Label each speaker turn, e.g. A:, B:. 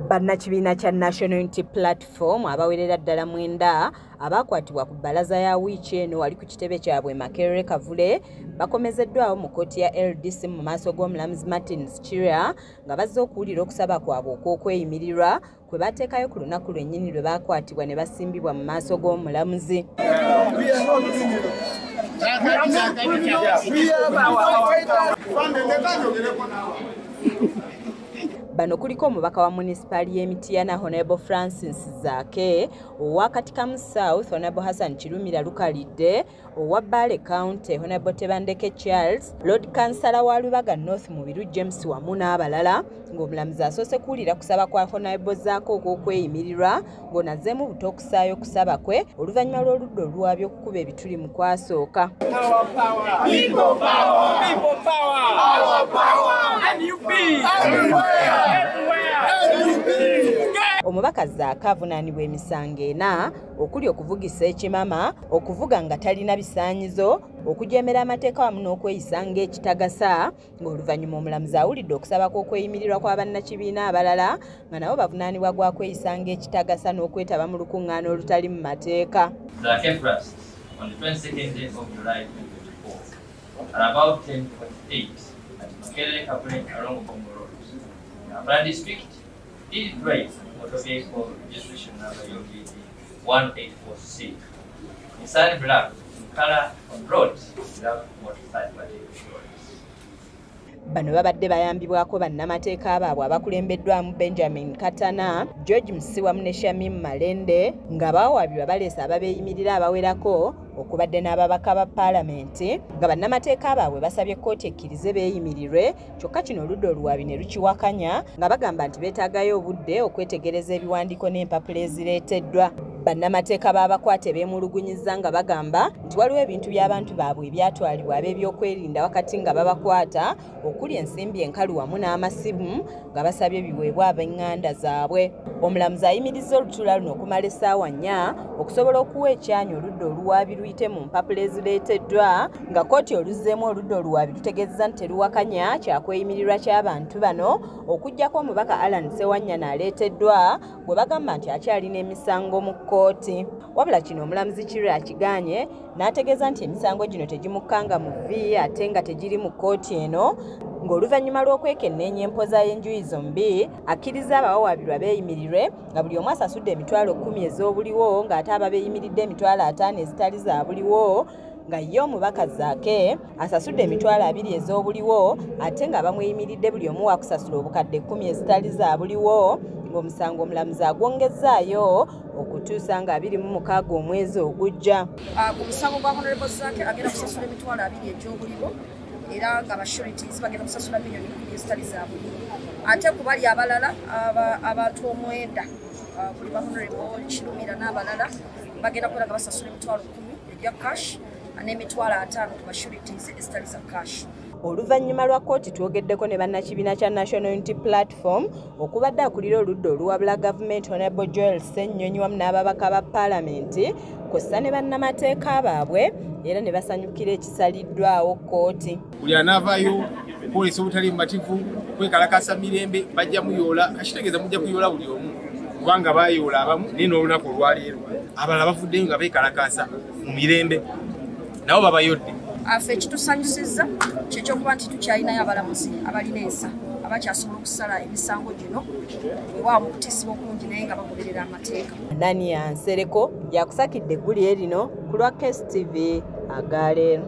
A: Bannakibiina kya National Unity Platform abawerera ddala 9 abakwatibwa ku bbalaza ya wiiki eno wali ku kitebe kyabwe Makerere Kavule bakomezeddwawo mu kkooti ya LDC mu maaso g'omulamuzi Martin Chira nga bazze okuwulira okusaba kwabwe okw'okweyimirirwa kwe bateekayo ku lunaku lwennyini lwe baakwatibwa ne basimbibwa mu maaso g'omulamuzi. Bano kuliko omubaka wa munisipaali y'Emityana Honorable Francis Zaake, owa Katikamu South Honorable Hassan Kirumira Lukalidde, owa Bale County Honorable Tebandeke Charles, Lord Councillor wa Lubaga North Mubiru James wamu n'abalala, ng'omulamuzi asoose kuwulira kusaba kwa Honorable Zaake okw'okweyimirirwa ng'onazzeemu buto okusaayo kusaba kwe oluvannyuma lw'oludda oluwabya okukuba ebituli mu kwasooka. Omubaka Zaake avunaanibwa emisango 4 okuli okuvugisa ekimama, okuvuga nga talina bisaanyizo, okujeemera amateeka wamu n'okweyisa ng'ekitagasa, ng'oluvannyuma omulamuzi awulidde okusaba kw'okweyimirirwa kwa bannakibiina abalala nga nabo bavunaanibwa gwa kweyisa ng'ekitagasa n'okwetaba mu lukuŋŋaana olutali mu mateeka.
B: Zaake Trust on the 22nd day of July 2024 at about 10:48 at Makerere Kavule along Bongo Road, Kampala District, did drive motor vehicle registration number UGD 184C. Inside black in color on road without motorcycle insurance.
A: Bano babadde bayambibwako bannamateeka baabwe abakulembeddwamu Benjamin Katana, George Musiwamu ne Shamim Malende nga baawabirwa baleese ababeeyimirira abawerako okubadde n'ababaka ba paalamenti nga bannamateeka baabwe basabye kkooti ekkirize beeyimirirwe, kyokka kino oludda oluwaabi ne lukiwakanya nga bagamba nti beetaagayo obudde okwetegereza ebiwandiiko n'empapula ezireeteddwa. Bannamateeka b'abakwate beemulugunyizza nga bagamba nti waliwo ebintu by'abantu baabwe ebyatwalibwa ab'ebyokwerinda wakati nga babakwata okuli ensimbi enkalu wamu n'amasimu nga basabye biweebwe ab'eŋŋanda zaabwe. Omulamuzi ayimirizza olutuula luno okumala essaawa 4 okusobola okuwa ekyanyu oludda oluwaabi luyite mu mpapula ezireeteddwa nga kkooti oluzzeemu oludda oluwaabi lutegeezezza nti teruwakanya kyakweyimirirwa ky'abantu bano okuggyako omubaka Alan Sewanyana aleeteddwa bwe bagamba nti akyalina emisango mu kkooti. Wabula kino omulamuzi Chira akigaanye n'ategeeza nti emisango gino tegimukkanga mu vvi ate nga tegiri mu kkooti eno, ng'oluvannyuma lw'okwekenneenya empoza y'enjuyi zombi akkiriza abawawaabirwa beeyimirirwe nga buli omu asasudde emitwalo 10 ez'obuliwo ng'ate ababeeyimiridde emitwalo 5 ezitali za buliwo, nga ye omubaka Zaake asasudde emitwalo 2 ez'obuliwo ate nga bamweyimiridde buli omu waakusasula obukadde 10 ezitali za buliwo, ng'omusango omulamuzi agwongezzaayo okutuusa nga 26 omwezi ogujja.
C: Ku musango gwa Honorable Zaake agenda kusasula emitwalo 2 egy'obuliwo era nga abashurities bagenda kusasula million 10 ezitali za buliwo. Ate ku bali abalala abantu 9 kuli ba Honorable Kirumira n'abalala bagenda kuba nga basasula emitwalo 10 egya cash n'emitwalo 5 ku bashurities ezitali za cash.
A: Oluvannyuma lwa kkooti twogeddeko ne bannakibiina kya National Unity Platform okubadde akulira oludda oluwabula gavumenti Honorable Joel Ssennyonyi wamu n'ababaka ba paalamenti kw'ossa ne bannamateeka baabwe era ne basanyukira ekisaliddwawo kkooti.
D: Buli anaavaayo kwolesa obutali bumativu kwekalakasa mirembe bajja muyoola, kakitegeeza mujja kuyoola buli omu kubanga baayoola abamu naye n'olunaku olwaleero abalala bavuddeyo nga beekalakasa mu mirembe nabo babayodde.
C: Affe ekitusanyusizza kyekyokuba nti tukyalinayo abalamuzi abalina ensa abakyasobola okusala emisango gino weewaawo mu kutiisibwa okungi naye nga bagoberera amateeka.
A: Dania Nsereko yakusakidde eggulire lino ku lwa KSTV agaaleero.